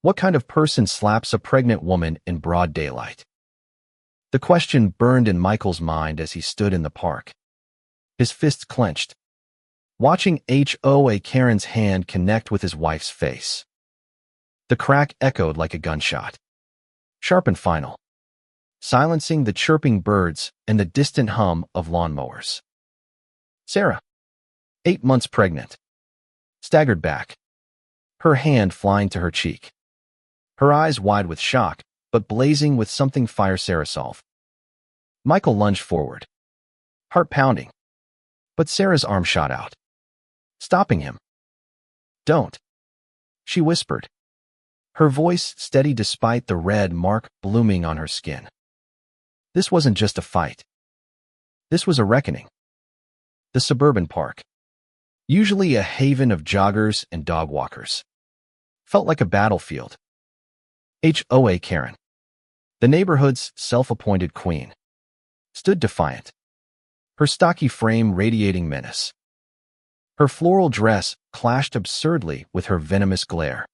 What kind of person slaps a pregnant woman in broad daylight? The question burned in Michael's mind as he stood in the park, his fists clenched, watching HOA Karen's hand connect with his wife's face. The crack echoed like a gunshot, sharp and final, silencing the chirping birds and the distant hum of lawnmowers. Sarah, 8 months pregnant, staggered back, her hand flying to her cheek, her eyes wide with shock, but blazing with something fire Sarah solved. Michael lunged forward, heart pounding, but Sarah's arm shot out, stopping him. "Don't," she whispered, her voice steady despite the red mark blooming on her skin. This wasn't just a fight. This was a reckoning. The suburban park, usually a haven of joggers and dog walkers, felt like a battlefield. HOA Karen, the neighborhood's self-appointed queen, stood defiant, her stocky frame radiating menace. Her floral dress clashed absurdly with her venomous glare,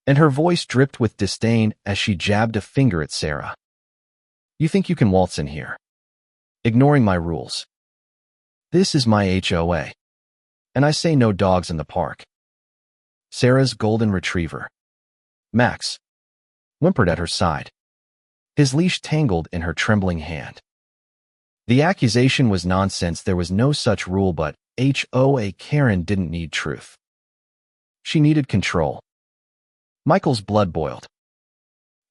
and her voice dripped with disdain as she jabbed a finger at Sarah. "You think you can waltz in here, ignoring my rules? This is my HOA, and I say no dogs in the park." Sarah's golden retriever, Max, whimpered at her side, his leash tangled in her trembling hand. The accusation was nonsense. There was no such rule, but HOA Karen didn't need truth. She needed control. Michael's blood boiled.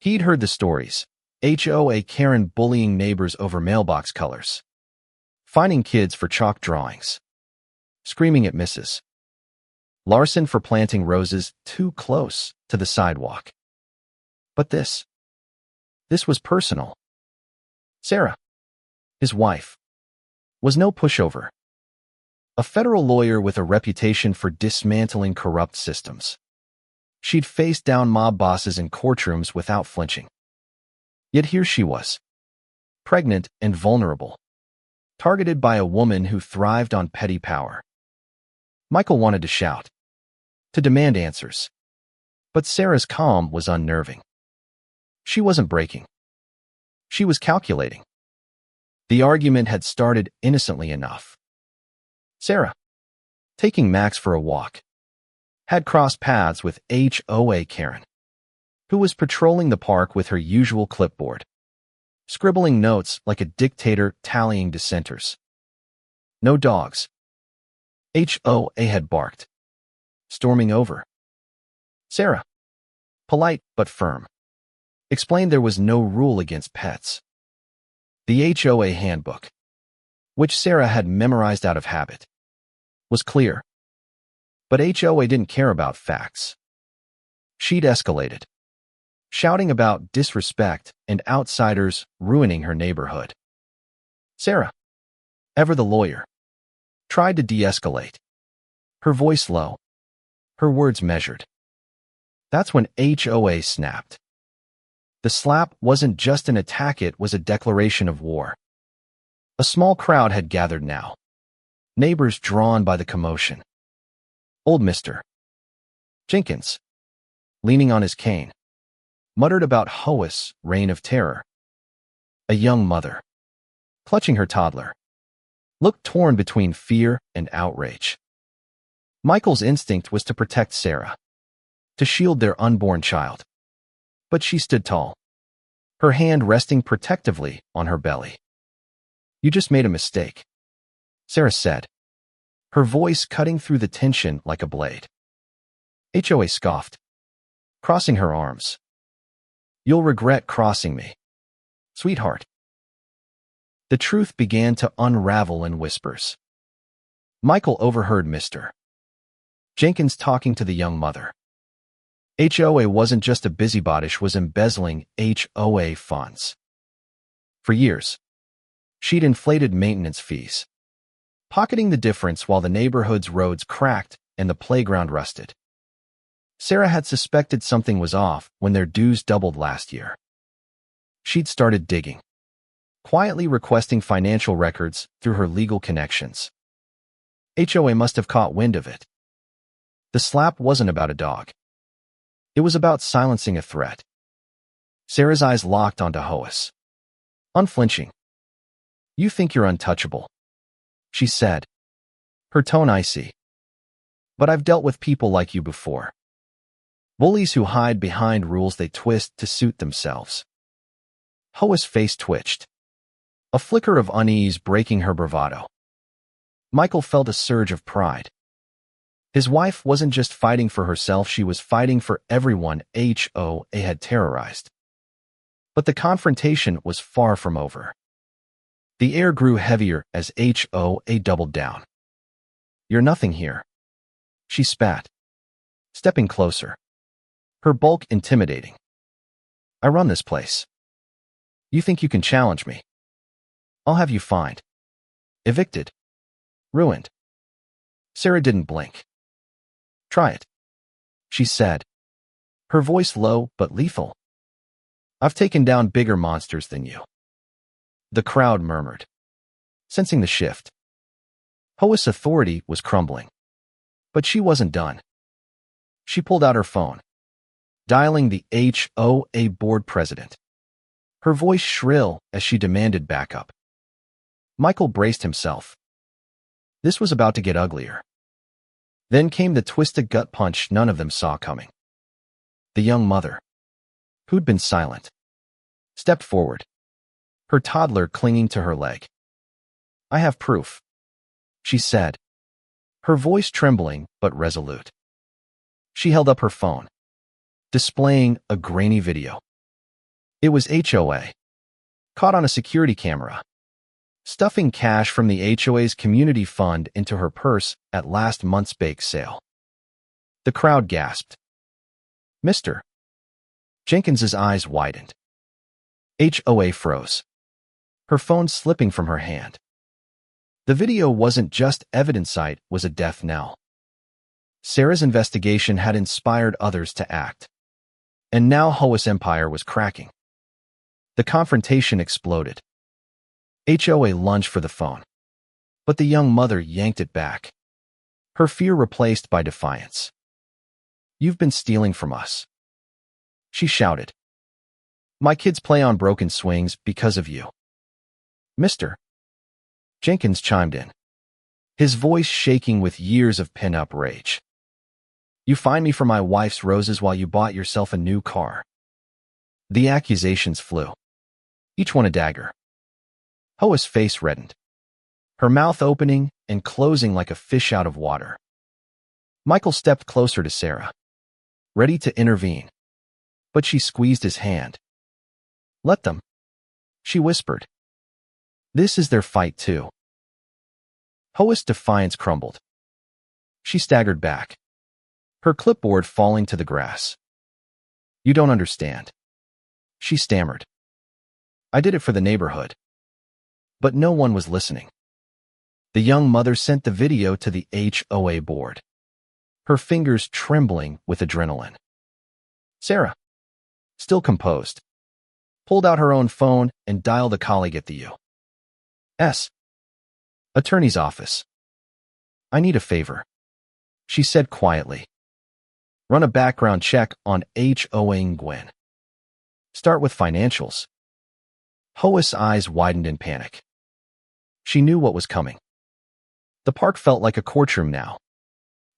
He'd heard the stories. HOA Karen bullying neighbors over mailbox colors, fining kids for chalk drawings, screaming at misses, Larson for planting roses too close to the sidewalk. But this was personal. Sarah, his wife, was no pushover. A federal lawyer with a reputation for dismantling corrupt systems. She'd faced down mob bosses in courtrooms without flinching. Yet here she was, pregnant and vulnerable, targeted by a woman who thrived on petty power. Michael wanted to shout, to demand answers. But Sarah's calm was unnerving. She wasn't breaking. She was calculating. The argument had started innocently enough. Sarah, taking Max for a walk, had crossed paths with HOA Karen, who was patrolling the park with her usual clipboard, scribbling notes like a dictator tallying dissenters. No dogs. HOA had barked, storming over. Sarah, polite but firm, explained there was no rule against pets. The HOA handbook, which Sarah had memorized out of habit, was clear. But HOA didn't care about facts. She'd escalated, shouting about disrespect and outsiders ruining her neighborhood. Sarah, ever the lawyer, tried to de-escalate, her voice low, her words measured. That's when HOA snapped. The slap wasn't just an attack, it was a declaration of war. A small crowd had gathered now, neighbors drawn by the commotion. Old Mr. Jenkins, leaning on his cane, muttered about HOA's reign of terror. A young mother, clutching her toddler, looked torn between fear and outrage. Michael's instinct was to protect Sarah, to shield their unborn child. But she stood tall, her hand resting protectively on her belly. "You just made a mistake," Sarah said, her voice cutting through the tension like a blade. HOA scoffed, crossing her arms. "You'll regret crossing me, sweetheart." The truth began to unravel in whispers. Michael overheard Mr. Jenkins talking to the young mother. HOA wasn't just a busybody, she was embezzling HOA funds. For years, she'd inflated maintenance fees, pocketing the difference while the neighborhood's roads cracked and the playground rusted. Sarah had suspected something was off when their dues doubled last year. She'd started digging, quietly requesting financial records through her legal connections. HOA must have caught wind of it. The slap wasn't about a dog. It was about silencing a threat. Sarah's eyes locked onto Hoas. Unflinching. You think you're untouchable, she said, her tone icy. But I've dealt with people like you before. Bullies who hide behind rules they twist to suit themselves. Hoas' face twitched, a flicker of unease breaking her bravado. Michael felt a surge of pride. His wife wasn't just fighting for herself, she was fighting for everyone HOA had terrorized. But the confrontation was far from over. The air grew heavier as HOA doubled down. You're nothing here, she spat, stepping closer, her bulk intimidating. I run this place. You think you can challenge me? I'll have you fined, evicted, ruined. Sarah didn't blink. Try it, she said, her voice low but lethal. I've taken down bigger monsters than you. The crowd murmured, sensing the shift. Hoas' authority was crumbling. But she wasn't done. She pulled out her phone, dialing the HOA board president, her voice shrill as she demanded backup. Michael braced himself. This was about to get uglier. Then came the twisted gut punch none of them saw coming. The young mother, who'd been silent, stepped forward, her toddler clinging to her leg. I have proof, she said, her voice trembling but resolute. She held up her phone, displaying a grainy video. It was HOA, caught on a security camera, stuffing cash from the HOA's community fund into her purse at last month's bake sale. The crowd gasped. Mr. Jenkins's eyes widened. HOA froze, her phone slipping from her hand. The video wasn't just evidence, it was a death knell. Sarah's investigation had inspired others to act, and now Hoas' empire was cracking. The confrontation exploded. HOA lunged for the phone, but the young mother yanked it back, her fear replaced by defiance. You've been stealing from us, she shouted. My kids play on broken swings because of you. Mr. Jenkins chimed in, his voice shaking with years of pin-up rage. You fined me for my wife's roses while you bought yourself a new car. The accusations flew, each one a dagger. Hoas' face reddened, her mouth opening and closing like a fish out of water. Michael stepped closer to Sarah, ready to intervene, but she squeezed his hand. Let them, she whispered. This is their fight too. Hoas' defiance crumbled. She staggered back, her clipboard falling to the grass. You don't understand, she stammered. I did it for the neighborhood. But no one was listening. The young mother sent the video to the HOA board, her fingers trembling with adrenaline. Sarah, still composed, pulled out her own phone and dialed a colleague at the U.S. Attorney's office. I need a favor, she said quietly. Run a background check on HOA Gwen. Start with financials. Hoas' eyes widened in panic. She knew what was coming. The park felt like a courtroom now,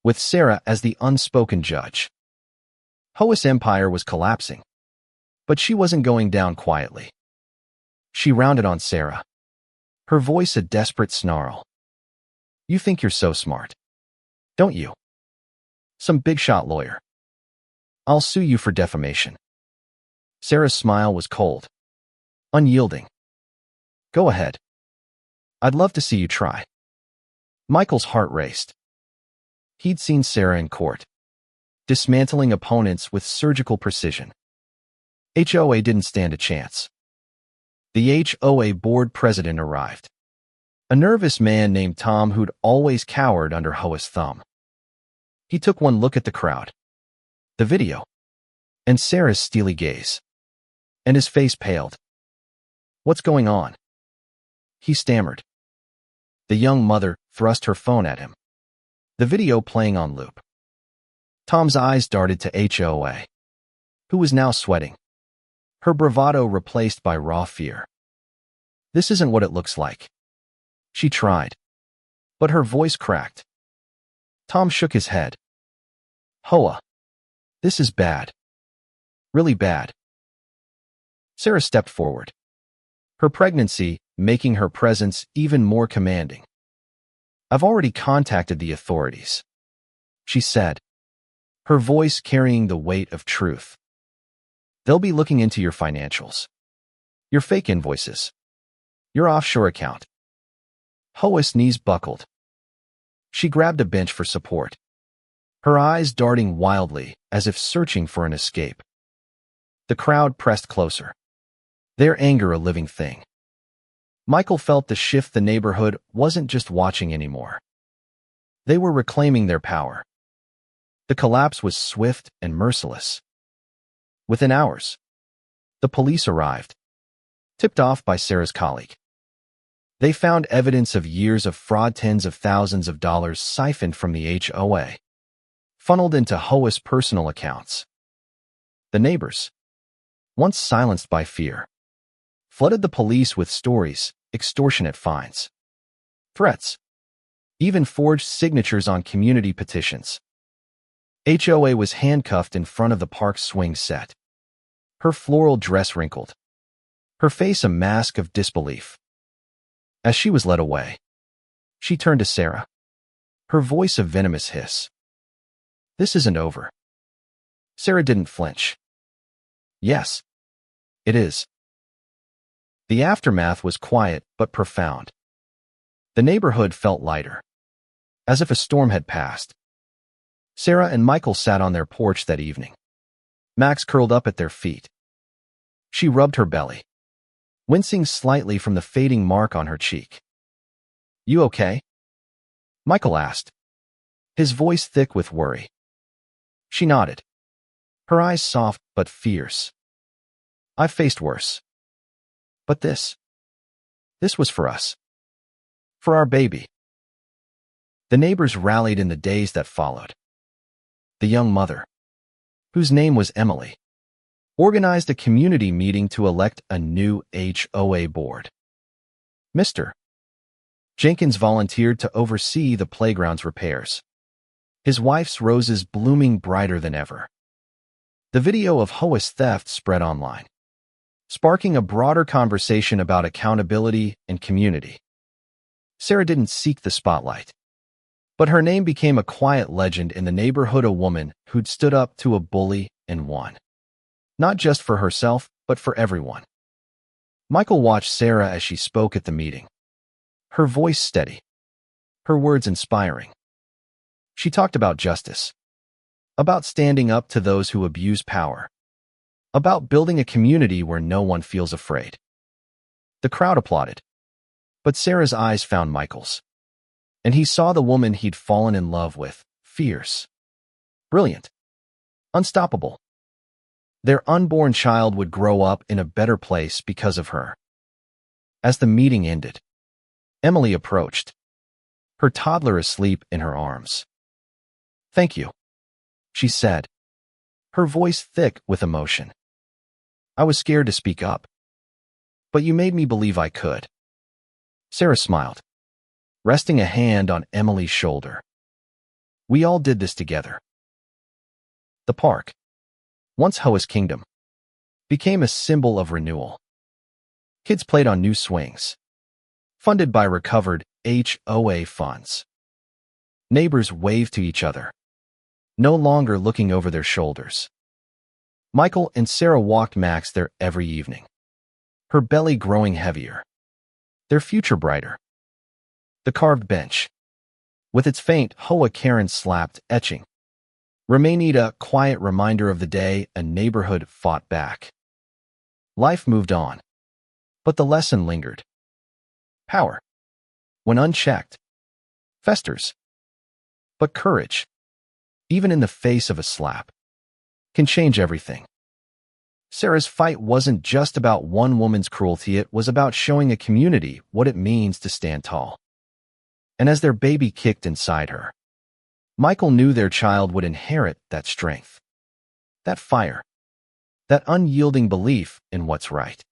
with Sarah as the unspoken judge. Hoas' empire was collapsing, but she wasn't going down quietly. She rounded on Sarah, her voice a desperate snarl. You think you're so smart, don't you? Some big-shot lawyer. I'll sue you for defamation. Sarah's smile was cold, unyielding. Go ahead. I'd love to see you try. Michael's heart raced. He'd seen Sarah in court, dismantling opponents with surgical precision. HOA didn't stand a chance. The HOA board president arrived, a nervous man named Tom who'd always cowered under Hoas' thumb. He took one look at the crowd, the video, and Sarah's steely gaze, and his face paled. What's going on? He stammered. The young mother thrust her phone at him, the video playing on loop. Tom's eyes darted to HOA, who was now sweating, her bravado replaced by raw fear. This isn't what it looks like. She tried, but her voice cracked. Tom shook his head. HOA. This is bad. Really bad. Sarah stepped forward, her pregnancy making her presence even more commanding. I've already contacted the authorities, she said, her voice carrying the weight of truth. They'll be looking into your financials, your fake invoices, your offshore account. HOA's knees buckled. She grabbed a bench for support, her eyes darting wildly as if searching for an escape. The crowd pressed closer, their anger a living thing. Michael felt the shift. The neighborhood wasn't just watching anymore. They were reclaiming their power. The collapse was swift and merciless. Within hours, the police arrived, tipped off by Sarah's colleague. They found evidence of years of fraud, tens of thousands of dollars siphoned from the HOA, funneled into HOA's personal accounts. The neighbors, once silenced by fear, flooded the police with stories, extortionate fines, threats, even forged signatures on community petitions. HOA was handcuffed in front of the park's swing set, her floral dress wrinkled, her face a mask of disbelief. As she was led away, she turned to Sarah, her voice a venomous hiss. This isn't over. Sarah didn't flinch. Yes, it is. The aftermath was quiet but profound. The neighborhood felt lighter, as if a storm had passed. Sarah and Michael sat on their porch that evening, Max curled up at their feet. She rubbed her belly, wincing slightly from the fading mark on her cheek. You okay? Michael asked, his voice thick with worry. She nodded, her eyes soft but fierce. I've faced worse. But this was for us. For our baby. The neighbors rallied in the days that followed. The young mother, whose name was Emily, organized a community meeting to elect a new HOA board. Mr. Jenkins volunteered to oversee the playground's repairs, his wife's roses blooming brighter than ever. The video of HOA's theft spread online, sparking a broader conversation about accountability and community. Sarah didn't seek the spotlight, but her name became a quiet legend in the neighborhood, a woman who'd stood up to a bully and won. Not just for herself, but for everyone. Michael watched Sarah as she spoke at the meeting, her voice steady, her words inspiring. She talked about justice, about standing up to those who abuse power, about building a community where no one feels afraid. The crowd applauded, but Sarah's eyes found Michael's, and he saw the woman he'd fallen in love with, fierce, brilliant, unstoppable. Their unborn child would grow up in a better place because of her. As the meeting ended, Emily approached, her toddler asleep in her arms. Thank you, she said, her voice thick with emotion. I was scared to speak up, but you made me believe I could. Sarah smiled, resting a hand on Emily's shoulder. We all did this together. The park, once HOA's kingdom, became a symbol of renewal. Kids played on new swings, funded by recovered HOA funds. Neighbors waved to each other, no longer looking over their shoulders. Michael and Sarah walked Max there every evening, her belly growing heavier, their future brighter. The carved bench, with its faint HOA Karen slapped etching, remained a quiet reminder of the day a neighborhood fought back. Life moved on, but the lesson lingered. Power, when unchecked, festers. But courage, even in the face of a slap, can change everything. Sarah's fight wasn't just about one woman's cruelty, it was about showing a community what it means to stand tall. And as their baby kicked inside her, Michael knew their child would inherit that strength, that fire. that unyielding belief in what's right.